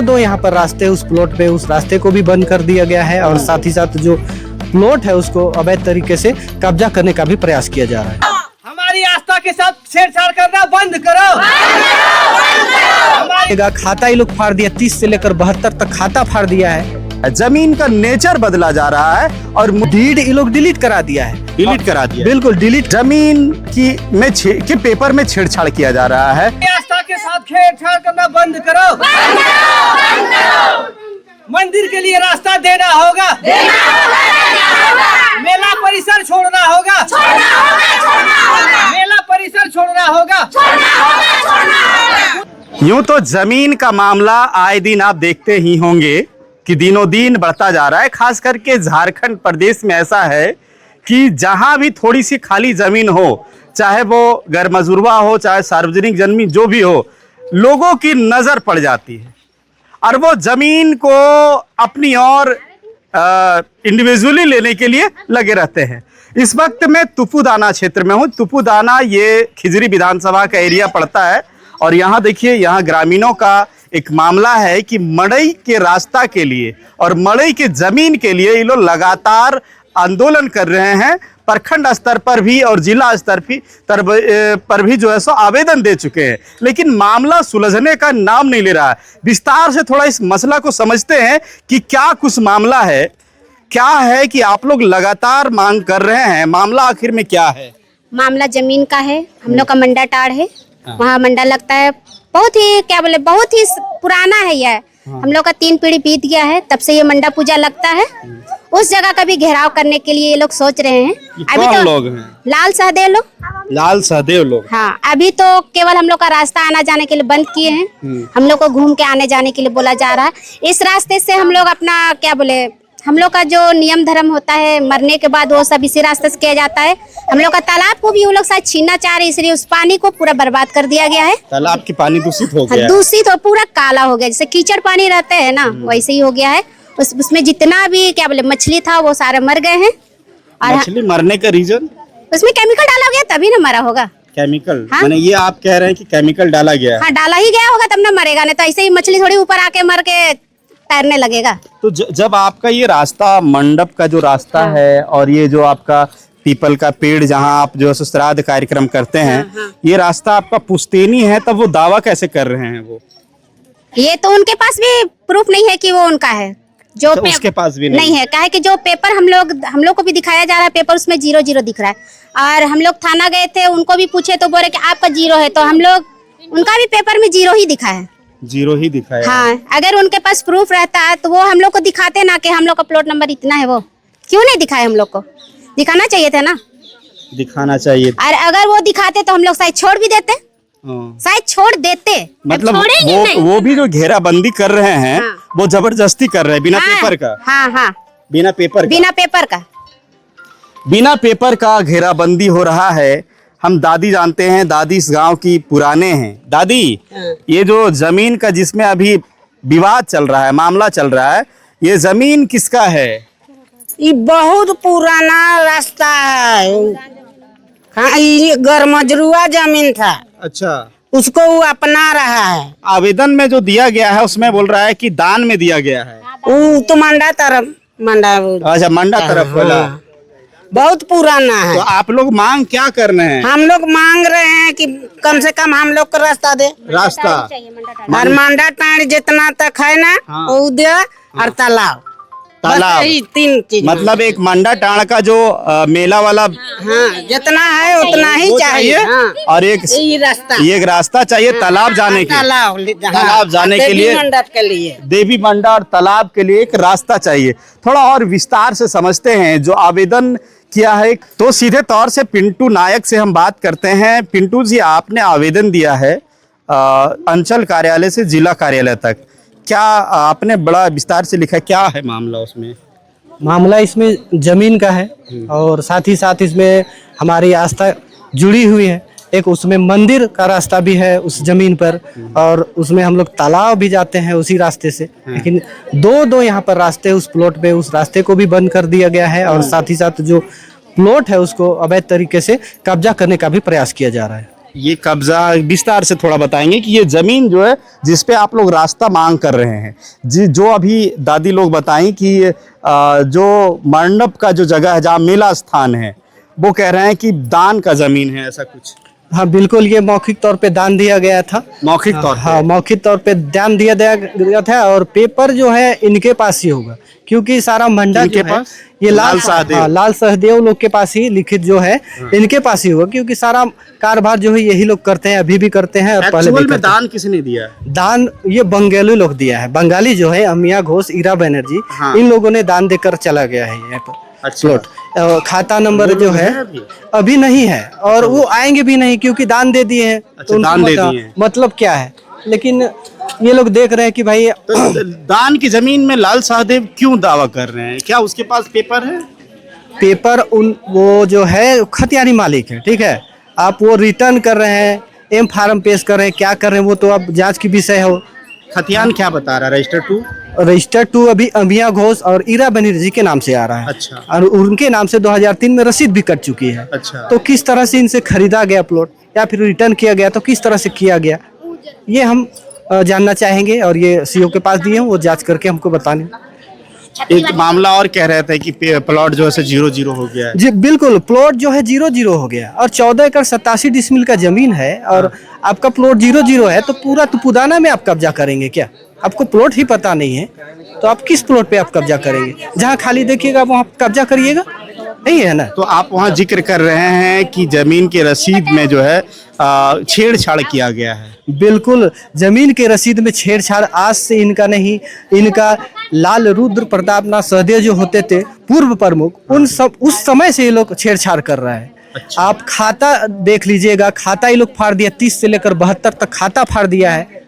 दो यहाँ पर रास्ते उस प्लॉट पे, उस रास्ते को भी बंद कर दिया गया है और साथ ही साथ जो प्लॉट है उसको अवैध तरीके से कब्जा करने का भी प्रयास किया जा रहा है। हमारी आस्था के साथ छेड़छाड़ करना बंद करो। खाता ही लोग फाड़ दिया, 30 से लेकर 72 तक खाता फाड़ दिया है। जमीन का नेचर बदला जा रहा है और डीड ये लोग डिलीट करा दिया है, बिल्कुल डिलीट। जमीन के पेपर में छेड़छाड़ किया जा रहा है। आस्था के साथ छेड़छाड़ करना बंद करो। मंदिर के लिए रास्ता देना होगा, मेला परिसर छोड़ना होगा, मेला परिसर छोड़ना होगा। यूं तो जमीन का मामला आए दिन आप देखते ही होंगे कि दिनों दिन बढ़ता जा रहा है। खास करके झारखंड प्रदेश में ऐसा है कि जहां भी थोड़ी सी खाली जमीन हो, चाहे वो घर मजूरवा हो, चाहे सार्वजनिक जमीन जो भी हो, लोगों की नजर पड़ जाती है और वो जमीन को अपनी और इंडिविजुअली लेने के लिए लगे रहते हैं। इस वक्त मैं तुपुदाना क्षेत्र में हूँ। तुपुदाना ये खिजरी विधानसभा का एरिया पड़ता है और यहाँ देखिए, यहाँ ग्रामीणों का एक मामला है कि मड़ई के रास्ता के लिए और मड़ई के जमीन के लिए ये लोग लगातार आंदोलन कर रहे हैं। प्रखंड स्तर पर भी और जिला स्तर पर भी जो है सो आवेदन दे चुके हैं, लेकिन मामला सुलझने का नाम नहीं ले रहा है। विस्तार से थोड़ा इस मसला को समझते हैं कि क्या कुछ मामला है, क्या है कि आप लोग लगातार मांग कर रहे हैं। मामला आखिर में क्या है? मामला जमीन का है। हम लोग का मंडा टाड़ है, वहाँ मंडा लगता है। बहुत ही बहुत ही पुराना है यह। हम लोग का 3 पीढ़ी बीत गया है, तब से ये मंडा पूजा लगता है। उस जगह का भी घेराव करने के लिए ये लोग सोच रहे हैं। अभी तो लोग हैं? लाल सहदेव लोग। हाँ, अभी तो केवल हम लोग का रास्ता आना जाने के लिए बंद किए हैं। हम लोग को घूम के आने जाने के लिए बोला जा रहा है। इस रास्ते से हम लोग अपना हम लोग का जो नियम धर्म होता है, मरने के बाद वो सब इसी रास्ते से किया जाता है। हम लोग का तालाब को भी वो लोग शायद छीनना चाह रहे, इसलिए उस पानी को पूरा बर्बाद कर दिया गया है। तालाब की पानी दूषित हो गया है। दूषित हो, पूरा काला हो गया, जैसे कीचड़ पानी रहते हैं ना, वैसे ही हो गया है। उसमें जितना भी मछली था वो सारे मर गए हैं। और मछली मरने का रीजन? उसमें केमिकल डाला गया तभी ना मरा होगा। केमिकल? माने ये आप कह रहे हैं कि केमिकल डाला गया? हाँ, डाला ही गया होगा तब ना मरेगा, नहीं तो ऐसे ही मछली थोड़ी ऊपर आके मर के तैरने लगेगा। तो जब आपका ये रास्ता, मंडप का जो रास्ता है और ये जो आपका पीपल का पेड़ जहाँ आप जो श्राद्ध कार्यक्रम करते हैं, ये रास्ता आपका पुश्तैनी है, तब वो दावा कैसे कर रहे हैं? वो ये तो उनके पास भी प्रूफ नहीं है कि वो उनका है। जो तो उसके पास भी नहीं है। कहे कि जो पेपर हम लोग को भी दिखाया जा रहा है, पेपर उसमें 0-0 दिख रहा है। और हम लोग थाना गए थे, उनको भी पूछे तो बोले कि आपका 0 है, तो हम लोग उनका भी पेपर में 0 ही दिखा है। 0 ही दिखाया? हाँ, अगर उनके पास प्रूफ रहता है तो वो हम लोग को दिखाते ना कि हम लोग का प्लॉट नंबर इतना है। वो क्यों नहीं दिखाए? हम लोग को दिखाना चाहिए था ना। दिखाना चाहिए। और अगर वो दिखाते तो हम लोग शायद छोड़ भी देते, शायद छोड़ देते। मतलब वो भी जो घेराबंदी कर रहे हैं, वो जबरदस्ती कर रहे हैं बिना पेपर का। हाँ, बिना पेपर का घेराबंदी हो रहा है। हम दादी जानते हैं, दादी इस गांव की पुराने हैं। दादी, ये जो जमीन का जिसमें अभी विवाद चल रहा है, मामला चल रहा है, ये जमीन किसका है? ये बहुत पुराना रास्ता है। हाँ, ये गरमजरुआ जमीन था। अच्छा, उसको वो अपना रहा है। आवेदन में जो दिया गया है उसमें बोल रहा है कि दान में दिया गया है। वो तो मंडा तरफ अच्छा, मंडा तरफ बोला। बहुत पुराना है। तो आप लोग मांग क्या कर रहे हैं? हम लोग मांग रहे हैं कि कम से कम हम लोग को रास्ता दे। रास्ता और मंडा टाड़ जितना तक है ना, वो दे। और तालाब 3 चीज। मतलब एक मंडा टाड़ का जो मेला वाला, हाँ, जितना है उतना ही चाहिए। और एक रास्ता चाहिए तालाब जाने के लिए, मंडप के लिए, देवी मंडा और तालाब के लिए एक रास्ता चाहिए। थोड़ा और विस्तार से समझते हैं जो आवेदन किया है। तो सीधे तौर से पिंटू नायक से हम बात करते हैं। पिंटू जी, आपने आवेदन दिया है अंचल कार्यालय से जिला कार्यालय तक, क्या आपने बड़ा विस्तार से लिखा, क्या है मामला उसमें? मामला इसमें जमीन का है और साथ ही साथ इसमें हमारी आस्था जुड़ी हुई है। एक उसमें मंदिर का रास्ता भी है उस जमीन पर, और उसमें हम लोग तालाब भी जाते हैं उसी रास्ते से। लेकिन दो यहाँ पर रास्ते उस प्लॉट पे, उस रास्ते को भी बंद कर दिया गया है और साथ ही साथ जो प्लॉट है उसको अवैध तरीके से कब्जा करने का भी प्रयास किया जा रहा है। ये कब्जा विस्तार से थोड़ा बताएंगे कि ये जमीन जो है जिस पे आप लोग रास्ता मांग कर रहे हैं, जी जो अभी दादी लोग बताएं कि जो मंडप का जो जगह है जहाँ मेला स्थान है, वो कह रहे हैं कि दान का जमीन है, ऐसा कुछ? हाँ बिल्कुल, ये मौखिक तौर पे दान दिया गया था। मौखिक तौर पे? हाँ मौखिक तौर पे दान दिया गया था। और पेपर जो है इनके पास ही होगा, क्योंकि सारा मंडल जो है ये लाल सहदेव लोग के पास ही लिखित जो है इनके पास ही होगा, क्योंकि सारा कारोबार जो है यही लोग करते हैं, अभी भी करते हैं और पहले भी करते हैं। दान किसने दिया? दान ये बंगाली लोग दिया है। बंगाली जो है अमिया घोष, ईरा बनर्जी, इन लोगों ने दान देकर चला गया है यहाँ पर। अच्छा। खाता नंबर जो है अभी नहीं है और वो आएंगे भी नहीं, क्योंकि दान दे दिए हैं। अच्छा, दान दे दिए हैं। मतलब क्या है, लेकिन ये लोग देख रहे हैं कि भाई तो दान की जमीन में लाल सहदेव क्यों दावा कर रहे हैं? क्या उसके पास पेपर है? पेपर वो जो है खतियानी मालिक है, ठीक है। आप वो रिटर्न कर रहे हैं, एम फार्म पेश कर रहे हैं, क्या कर रहे हैं वो तो अब जांच की विषय हो। खतियान क्या बता रहा है? रजिस्टर 2 अभी अमिया घोष और ईरा बनर्जी के नाम से आ रहा है। अच्छा। और उनके नाम से 2003 में रसीद भी कट चुकी है। अच्छा। तो किस तरह से इनसे खरीदा गया प्लॉट या फिर रिटर्न किया गया, तो किस तरह से किया गया, ये हम जानना चाहेंगे और ये सीओ के पास दिए हैं, वो जांच करके हमको बताने। एक मामला और कह रहे थे कि प्लॉट जो है 0-0 हो गया है। जी बिल्कुल, प्लॉट जो है 0-0 हो गया और 14 एकड़ 87 डिसमिल का जमीन है और आपका प्लॉट 0-0 है, तो पूरा तुपुदाना में आप कब्जा करेंगे क्या? आपको प्लॉट ही पता नहीं है तो आप किस प्लॉट पे आप कब्जा करेंगे? जहाँ खाली देखिएगा वहाँ कब्जा करिएगा, नहीं है ना? तो आप वहाँ जिक्र कर रहे हैं कि जमीन के रसीद में जो है छेड़छाड़ किया गया है। बिल्कुल, जमीन के रसीद में छेड़छाड़ आज से इनका नहीं, इनका लाल रुद्र प्रताप नाथ सहदेव जो होते थे पूर्व प्रमुख, उस समय से ये लोग छेड़छाड़ कर रहा है। अच्छा। आप खाता देख लीजिएगा, खाता ये लोग फाड़ दिया, 30 से लेकर 72 तक खाता फाड़ दिया है।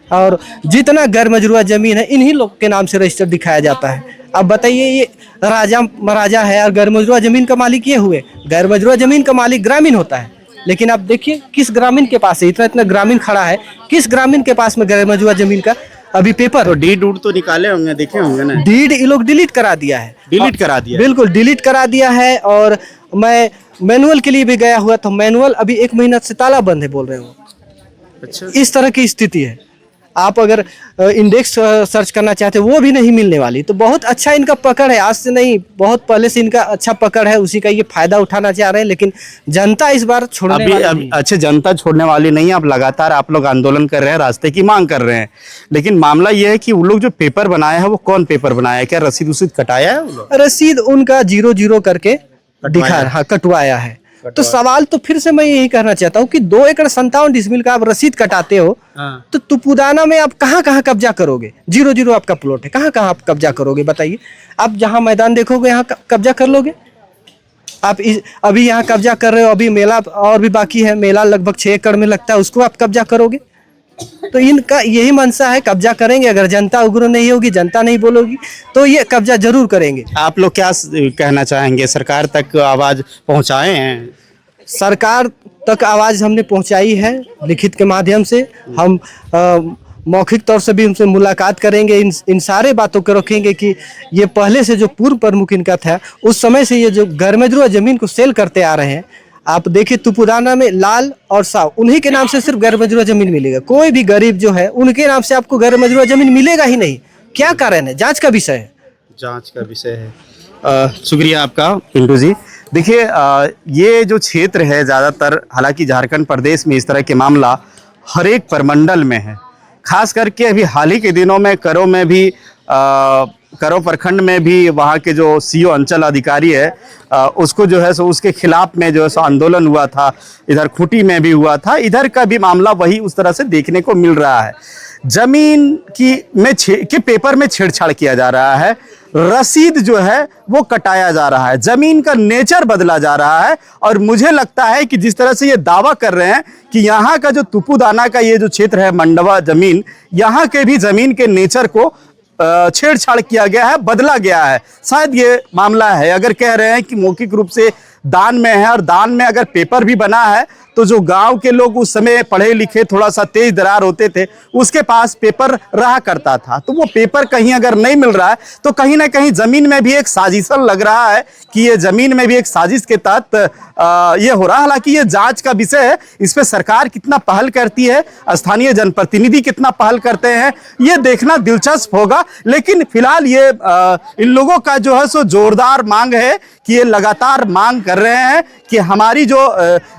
और जितना गैर मजरूआ जमीन है इन्हीं लोग के नाम से रजिस्टर दिखाया जाता है। अब बताइए, ये राजा महाराजा है और गैर मजरूआ जमीन का मालिक ये हुए। गैर मजरूआ जमीन का मालिक ग्रामीण होता है, लेकिन आप देखिए किस ग्रामीण के पास है, इतना ग्रामीण खड़ा है, किस ग्रामीण के पास में गैर मजरूआ जमीन का अभी पेपर? तो डीड उड तो निकाले होंगे, देखे होंगे ना? डीड ये लोग डिलीट करा दिया है। डिलीट करा दिया? बिल्कुल डिलीट करा दिया है। और मैं मैनुअल के लिए भी गया हुआ, तो मैनुअल अभी 1 महीना से ताला बंद है बोल रहे हो। अच्छा। इस तरह की स्थिति है। आप अगर इंडेक्स सर्च करना चाहते हैं वो भी नहीं मिलने वाली। तो बहुत अच्छा इनका पकड़ है, आज से नहीं बहुत पहले से इनका अच्छा पकड़ है, उसी का ये फायदा उठाना चाह रहे हैं। लेकिन जनता इस बार छोड़ने वाली नहीं। अच्छा, जनता छोड़ने वाली नहीं है। अब लगातार आप लोग आंदोलन कर रहे हैं, रास्ते की मांग कर रहे हैं, लेकिन मामला ये है कि वो लोग जो पेपर बनाया है वो कौन पेपर बनाया है? क्या रसीद उसीद कटाया है वो लोग? रसीद उनका 0-0 करके दिखा, हाँ कटवाया है। तो सवाल तो फिर से मैं यही कहना चाहता हूँ कि 2 एकड़ 57 डिसमिल का आप रसीद कटाते हो, तो तुपुदाना में आप कहाँ कब्जा करोगे? 0-0 आपका प्लॉट है, कहाँ आप कब्जा करोगे बताइए? आप जहाँ मैदान देखोगे यहाँ कब्जा कर लोगे? आप अभी यहाँ कब्जा कर रहे हो, अभी मेला और भी बाकी है, मेला लगभग 6 एकड़ में लगता है, उसको आप कब्जा करोगे? तो इनका यही मंशा है, कब्जा करेंगे। अगर जनता उग्र नहीं होगी, जनता नहीं बोलोगी, तो ये कब्जा जरूर करेंगे। आप लोग क्या कहना चाहेंगे? सरकार तक आवाज पहुंचाए हैं? सरकार तक आवाज हमने पहुंचाई है लिखित के माध्यम से। हम मौखिक तौर से भी उनसे मुलाकात करेंगे, इन सारे बातों को रखेंगे कि ये पहले से जो पूर्व प्रमुख इनका था, उस समय से ये जो गैर मजरूआ जमीन को सेल करते आ रहे हैं। आप देखिए तुपुदाना में लाल और साव, उन्हीं के नाम से सिर्फ गैर मजरूआ जमीन मिलेगा। कोई भी गरीब जो है उनके नाम से आपको गैर मजरूआ जमीन मिलेगा ही नहीं। क्या कारण है? जांच का विषय है। जांच का विषय है। शुक्रिया आपका पिंटू जी। देखिए, ये जो क्षेत्र है ज़्यादातर, हालांकि झारखंड प्रदेश में इस तरह के मामला हर एक प्रमंडल में है। खास करके अभी हाल ही के दिनों में करो में भी करो प्रखंड में भी वहाँ के जो सीओ अंचल अधिकारी है, उसको जो है सो उसके खिलाफ में जो है सो आंदोलन हुआ था। इधर खूंटी में भी हुआ था, इधर का भी मामला वही उस तरह से देखने को मिल रहा है। जमीन के पेपर में छेड़छाड़ किया जा रहा है, रसीद जो है वो कटाया जा रहा है, जमीन का नेचर बदला जा रहा है। और मुझे लगता है कि जिस तरह से ये दावा कर रहे हैं कि यहाँ का जो तुपुदाना का ये जो क्षेत्र है, मंडवा जमीन, यहाँ के भी जमीन के नेचर को छेड़छाड़ किया गया है, बदला गया है, शायद ये मामला है। अगर कह रहे हैं कि मौखिक रूप से दान में है और दान में अगर पेपर भी बना है तो जो गांव के लोग उस समय पढ़े लिखे थोड़ा सा तेज दरार होते थे, उसके पास पेपर रहा करता था। तो वो पेपर कहीं अगर नहीं मिल रहा है तो कहीं ना कहीं जमीन में भी एक साजिशन लग रहा है कि ये जमीन में भी एक साजिश के तहत ये हो रहा है। हालांकि ये जांच का विषय है, इस पे सरकार कितना पहल करती है, स्थानीय जनप्रतिनिधि कितना पहल करते हैं, ये देखना दिलचस्प होगा। लेकिन फिलहाल ये इन लोगों का जो है सो जोरदार मांग है कि ये लगातार मांग कर रहे हैं कि हमारी जो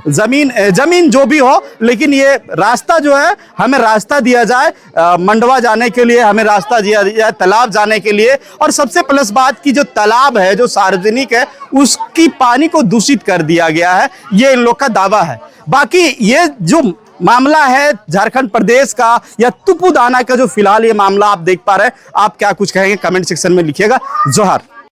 जमीन जो भी हो, लेकिन ये रास्ता जो है हमें रास्ता दिया जाए, मंडवा जाने के लिए हमें रास्ता दिया जाए, तालाब जाने के लिए। और सबसे प्लस बात की जो तालाब है जो सार्वजनिक है उसकी पानी को दूषित कर दिया गया है, ये इन लोग का दावा है। बाकी ये जो मामला है झारखंड प्रदेश का या तुपुदाना का जो फिलहाल ये मामला आप देख पा रहे हैं, आप क्या कुछ कहेंगे कमेंट सेक्शन में लिखिएगा। जोहार।